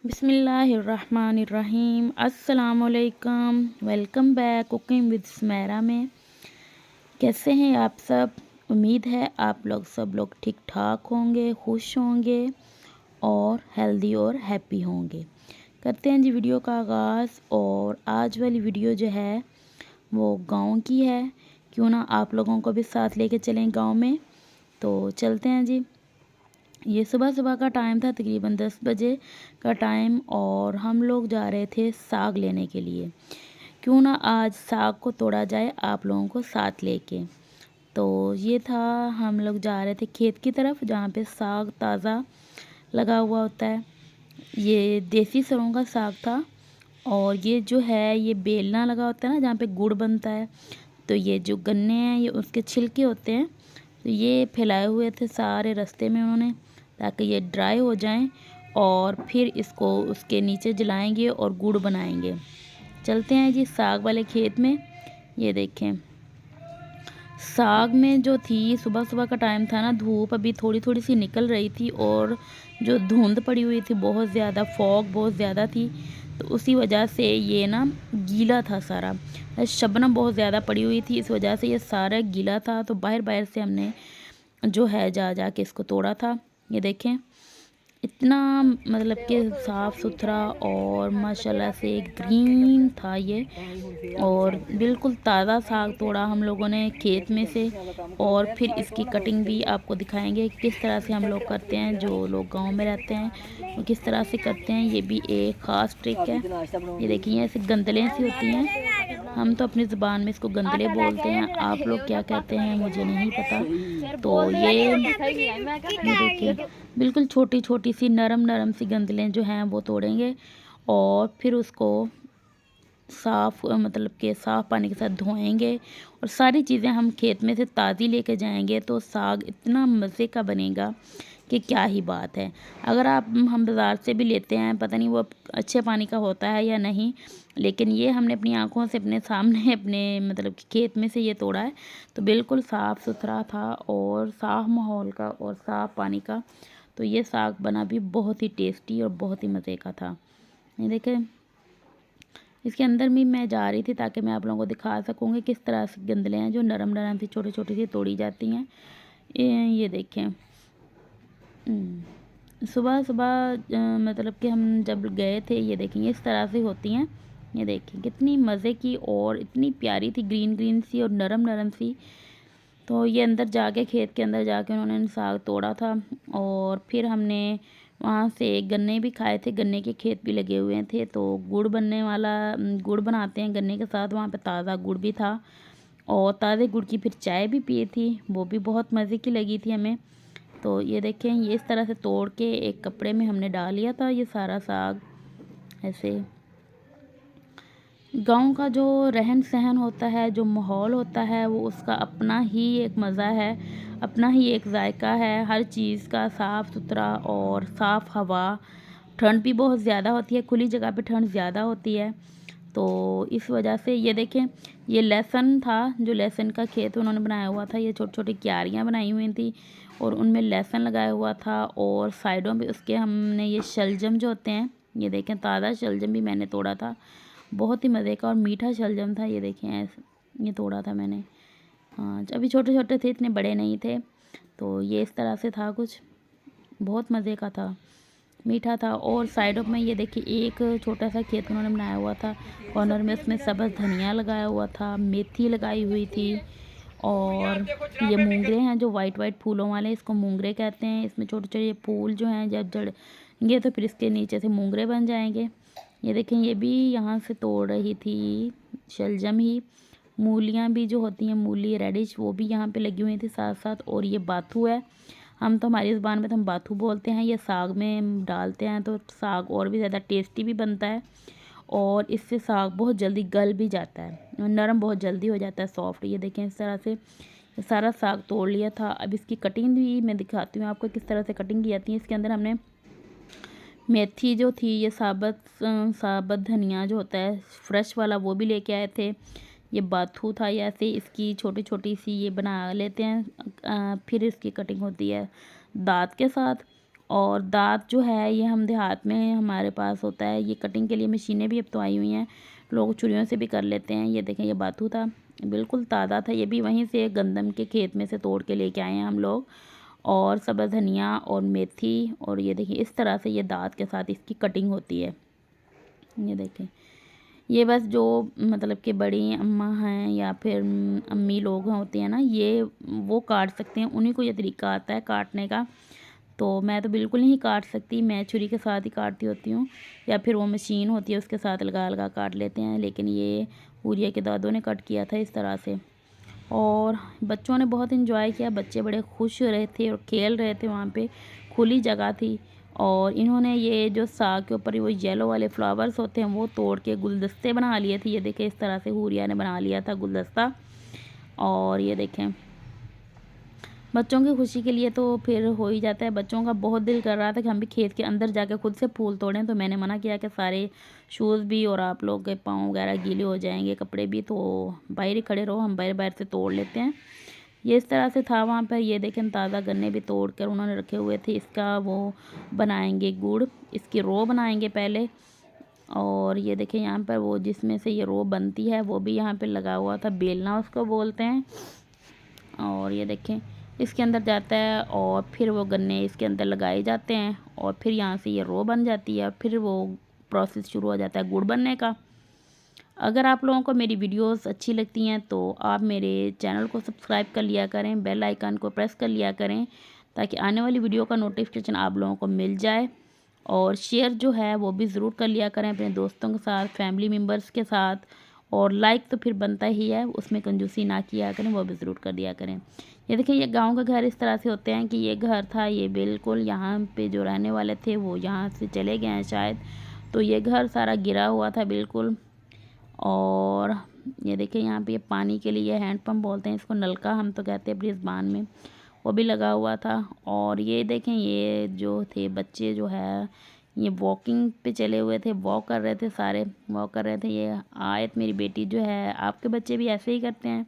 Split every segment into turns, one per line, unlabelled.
बिस्मिल्लाहिर्रहमानिर्रहीम। अस्सलामुअलैकुम। Welcome back cooking with Sumera में। कैसे हैं आप सब? उम्मीद है आप लोग सब लोग ठीक ठाक होंगे, खुश होंगे और हेल्दी और हैप्पी होंगे। करते हैं जी वीडियो का आगाज़। और आज वाली वीडियो जो है वो गांव की है। क्यों ना आप लोगों को भी साथ लेके चलें गांव में। तो चलते हैं जी। ये सुबह सुबह का टाइम था, तकरीबन 10 बजे का टाइम, और हम लोग जा रहे थे साग लेने के लिए। क्यों ना आज साग को तोड़ा जाए आप लोगों को साथ लेके। तो ये था, हम लोग जा रहे थे खेत की तरफ जहाँ पे साग ताज़ा लगा हुआ होता है। ये देसी सरों का साग था। और ये जो है ये बेलना लगा होता है ना, जहाँ पे गुड़ बनता है। तो ये जो गन्ने हैं ये उसके छिलके होते हैं। तो ये फैलाए हुए थे सारे रास्ते में उन्होंने, ताकि ये ड्राई हो जाएं और फिर इसको उसके नीचे जलाएंगे और गुड़ बनाएंगे। चलते हैं जी साग वाले खेत में। ये देखें, साग में जो थी, सुबह सुबह का टाइम था ना, धूप अभी थोड़ी थोड़ी सी निकल रही थी और जो धुंध पड़ी हुई थी बहुत ज़्यादा, फॉग बहुत ज़्यादा थी। तो उसी वजह से ये ना गीला था सारा। शबनम बहुत ज़्यादा पड़ी हुई थी, इस वजह से ये सारा गीला था। तो बाहर बाहर से हमने जो है जा जा के इसको तोड़ा था। ये देखें, इतना मतलब कि साफ़ सुथरा और माशाल्लाह से ग्रीन था ये। और बिल्कुल ताज़ा साग तोड़ा हम लोगों ने खेत में से। और फिर इसकी कटिंग भी आपको दिखाएंगे किस तरह से हम लोग करते हैं, जो लोग गांव में रहते हैं वो किस तरह से करते हैं। ये भी एक ख़ास ट्रिक है। ये देखिए, ऐसे गंदलें सी होती हैं, हम तो अपनी ज़ुबान में इसको गंदले बोलते हैं, आप लोग क्या कहते हैं मुझे नहीं पता। तो ये देखिए, बिल्कुल छोटी छोटी सी नरम नरम सी गंदलें जो हैं वो तोड़ेंगे। और फिर उसको साफ़ मतलब कि साफ़ पानी के साथ धोएंगे। और सारी चीज़ें हम खेत में से ताज़ी लेके जाएंगे तो साग इतना मज़े का बनेगा कि क्या ही बात है। अगर आप हम बाज़ार से भी लेते हैं, पता नहीं वो अच्छे पानी का होता है या नहीं, लेकिन ये हमने अपनी आंखों से अपने सामने अपने मतलब कि खेत में से ये तोड़ा है। तो बिल्कुल साफ़ सुथरा था और साफ़ माहौल का और साफ़ पानी का। तो ये साग बना भी बहुत ही टेस्टी और बहुत ही मज़े का था। ये देखें, इसके अंदर भी मैं जा रही थी ताकि मैं आप लोगों को दिखा सकूँगी किस तरह से गंदलें हैं जो नरम नरम सी छोटी छोटी सी तोड़ी जाती हैं। ये देखें, सुबह सुबह मतलब कि हम जब गए थे, ये देखेंगे इस तरह से होती हैं। ये देखिए कितनी मज़े की और इतनी प्यारी थी, ग्रीन ग्रीन सी और नरम नरम सी। तो ये अंदर जाके, खेत के अंदर जाके उन्होंने साग तोड़ा था। और फिर हमने वहाँ से गन्ने भी खाए थे, गन्ने के खेत भी लगे हुए थे। तो गुड़ बनने वाला, गुड़ बनाते हैं गन्ने के साथ, वहाँ पे ताज़ा गुड़ भी था। और ताज़े गुड़ की फिर चाय भी पी थी, वो भी बहुत मज़े की लगी थी हमें। तो ये देखें, ये इस तरह से तोड़ के एक कपड़े में हमने डाल लिया था ये सारा साग। ऐसे गांव का जो रहन सहन होता है, जो माहौल होता है, वो उसका अपना ही एक मज़ा है, अपना ही एक जायका है हर चीज़ का। साफ़ सुथरा और साफ़ हवा। ठंड भी बहुत ज़्यादा होती है, खुली जगह पे ठंड ज़्यादा होती है। तो इस वजह से ये देखें, ये लहसुन था, जो लहसुन का खेत उन्होंने बनाया हुआ था। ये छोटी छोटी क्यारियाँ बनाई हुई थी और उनमें लहसुन लगाया हुआ था। और साइडों में उसके हमने ये शलजम जो होते हैं, ये देखें ताज़ा शलजम भी मैंने तोड़ा था। बहुत ही मज़े का और मीठा शलजम था। ये देखें, ऐसे ये तोड़ा था मैंने। हाँ, अभी छोटे छोटे थे, इतने बड़े नहीं थे। तो ये इस तरह से था कुछ, बहुत मज़े का था, मीठा था। और साइडों में ये देखिए एक छोटा सा खेत उन्होंने बनाया हुआ था कॉर्नर में, उसमें सब्ज़ धनिया लगाया हुआ था, मेथी लगाई हुई थी। और ये मूंगरे हैं जो वाइट वाइट फूलों वाले, इसको मूंगरे कहते हैं। इसमें छोटे छोटे ये फूल जो हैं जब जड़ेंगे तो फिर इसके नीचे से मूंगरे बन जाएंगे। ये देखें, ये भी यहाँ से तोड़ रही थी शलजम ही। मूलियाँ भी जो होती हैं, मूली रेडिश, वो भी यहाँ पे लगी हुई थी साथ साथ। और ये बाथू है, हम तो हमारी ज़ुबान में तो हम बाथू बोलते हैं। ये साग में डालते हैं तो साग और भी ज़्यादा टेस्टी भी बनता है। और इससे साग बहुत जल्दी गल भी जाता है, नरम बहुत जल्दी हो जाता है, सॉफ्ट। ये देखें, इस तरह से सारा साग तोड़ लिया था। अब इसकी कटिंग भी मैं दिखाती हूँ आपको किस तरह से कटिंग की जाती है। इसके अंदर हमने मेथी जो थी, ये साबुत धनिया जो होता है फ्रेश वाला, वो भी लेके आए थे। ये बाथू था, या ऐसे इसकी छोटी छोटी सी ये बना लेते हैं। फिर इसकी कटिंग होती है दांत के साथ। और दाँत जो है ये हम देहात में हमारे पास होता है। ये कटिंग के लिए मशीनें भी अब तो आई हुई हैं, लोग छुरियों से भी कर लेते हैं। ये देखें ये बाथू था, बिल्कुल ताज़ा था, ये भी वहीं से गंदम के खेत में से तोड़ के लेके आए हैं हम लोग। और सब्ज़ धनिया और मेथी, और ये देखिए इस तरह से ये दाँत के साथ इसकी कटिंग होती है। ये देखें, ये बस जो मतलब कि बड़ी अम्मा हैं या फिर अम्मी लोग होते हैं ना, ये वो काट सकते हैं, उन्हीं को ये तरीका आता है काटने का। तो मैं तो बिल्कुल नहीं काट सकती, मैं छुरी के साथ ही काटती होती हूँ, या फिर वो मशीन होती है उसके साथ लगा लगा काट लेते हैं। लेकिन ये पूरिया के दादों ने कट किया था इस तरह से, और बच्चों ने बहुत इन्जॉय किया, बच्चे बड़े खुश हो रहे थे और खेल रहे थे। वहाँ पे खुली जगह थी, और इन्होंने ये जो साग के ऊपर वो येलो वाले फ्लावर्स होते हैं वो तोड़ के गुलदस्ते बना लिए थे। ये देखें इस तरह से हुरिया ने बना लिया था गुलदस्ता। और ये देखें बच्चों की खुशी के लिए तो फिर हो ही जाता है। बच्चों का बहुत दिल कर रहा था कि हम भी खेत के अंदर जाकर खुद से फूल तोड़ें, तो मैंने मना किया कि सारे शूज़ भी और आप लोग के पाँव वगैरह गीले हो जाएंगे, कपड़े भी, तो बाहर ही खड़े रहो, हम बाहर बाहर से तोड़ लेते हैं। ये इस तरह से था वहाँ पर। ये देखें ताज़ा गन्ने भी तोड़ कर उन्होंने रखे हुए थे। इसका वो बनाएंगे गुड़, इसकी रो बनाएंगे पहले। और ये देखें यहाँ पर वो जिसमें से ये रो बनती है वो भी यहाँ पे लगा हुआ था, बेलना उसको बोलते हैं। और ये देखें इसके अंदर जाता है, और फिर वो गन्ने इसके अंदर लगाए जाते हैं, और फिर यहाँ से ये रो बन जाती है, और फिर वो प्रोसेस शुरू हो जाता है गुड़ बनने का। अगर आप लोगों को मेरी वीडियोस अच्छी लगती हैं तो आप मेरे चैनल को सब्सक्राइब कर लिया करें, बेल आइकन को प्रेस कर लिया करें, ताकि आने वाली वीडियो का नोटिफिकेशन आप लोगों को मिल जाए। और शेयर जो है वो भी ज़रूर कर लिया करें अपने दोस्तों के साथ, फैमिली मेम्बर्स के साथ। और लाइक तो फिर बनता ही है, उसमें कंजूसी ना किया करें, वो भी ज़रूर कर दिया करें। ये देखिए ये गांव का घर इस तरह से होते हैं कि ये घर था, ये बिल्कुल यहाँ पे जो रहने वाले थे वो यहाँ से चले गए हैं शायद, तो ये घर सारा गिरा हुआ था बिल्कुल। और ये देखिए यहाँ पे ये पानी के लिए हैंड पंप बोलते हैं इसको, नलका हम तो कहते हैं अपनी ज़बान में, वो भी लगा हुआ था। और ये देखें ये जो थे बच्चे जो है ये वॉकिंग पे चले हुए थे, वॉक कर रहे थे, सारे वॉक कर रहे थे। ये आयत मेरी बेटी जो है, आपके बच्चे भी ऐसे ही करते हैं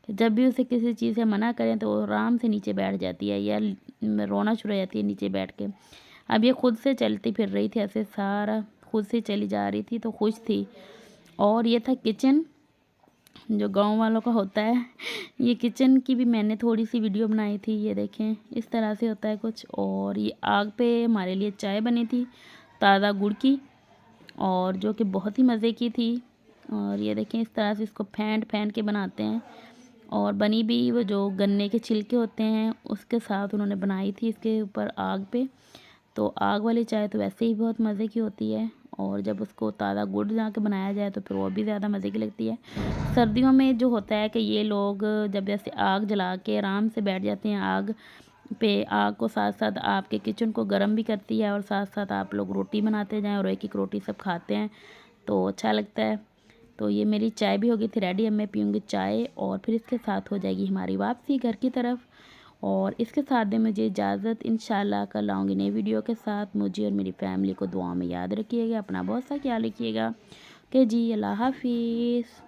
कि जब भी उसे किसी चीज़ से मना करें तो वो आराम से नीचे बैठ जाती है या रोना शुरू हो जाती है नीचे बैठ के। अब ये खुद से चलती फिर रही थी, ऐसे सारा खुद से चली जा रही थी, तो खुश थी। और ये था किचन जो गांव वालों का होता है। ये किचन की भी मैंने थोड़ी सी वीडियो बनाई थी। ये देखें इस तरह से होता है कुछ। और ये आग पे हमारे लिए चाय बनी थी ताज़ा गुड़ की, और जो कि बहुत ही मज़े की थी। और ये देखें इस तरह से इसको फेंट फेंट के बनाते हैं, और बनी भी वो जो गन्ने के छिलके होते हैं उसके साथ उन्होंने बनाई थी इसके ऊपर आग पे। तो आग वाली चाय तो वैसे ही बहुत मज़े की होती है, और जब उसको ताज़ा गुड़ जा के बनाया जाए तो फिर वो भी ज़्यादा मज़े की लगती है। सर्दियों में जो होता है कि ये लोग जब जैसे आग जला के आराम से बैठ जाते हैं आग पे, आग को साथ साथ आपके किचन को गर्म भी करती है, और साथ साथ आप लोग रोटी बनाते जाएं और एक एक रोटी सब खाते हैं, तो अच्छा लगता है। तो ये मेरी चाय भी हो गई थी रेडी, अब मैं पीऊँगी चाय, और फिर इसके साथ हो जाएगी हमारी वापसी घर की तरफ। और इसके साथ में मुझे इजाज़त, इंशाल्लाह कल आऊँगी नई वीडियो के साथ। मुझे और मेरी फैमिली को दुआ में याद रखिएगा, अपना बहुत सा ख्याल रखिएगा। ओके जी, अल्लाह हाफिज़।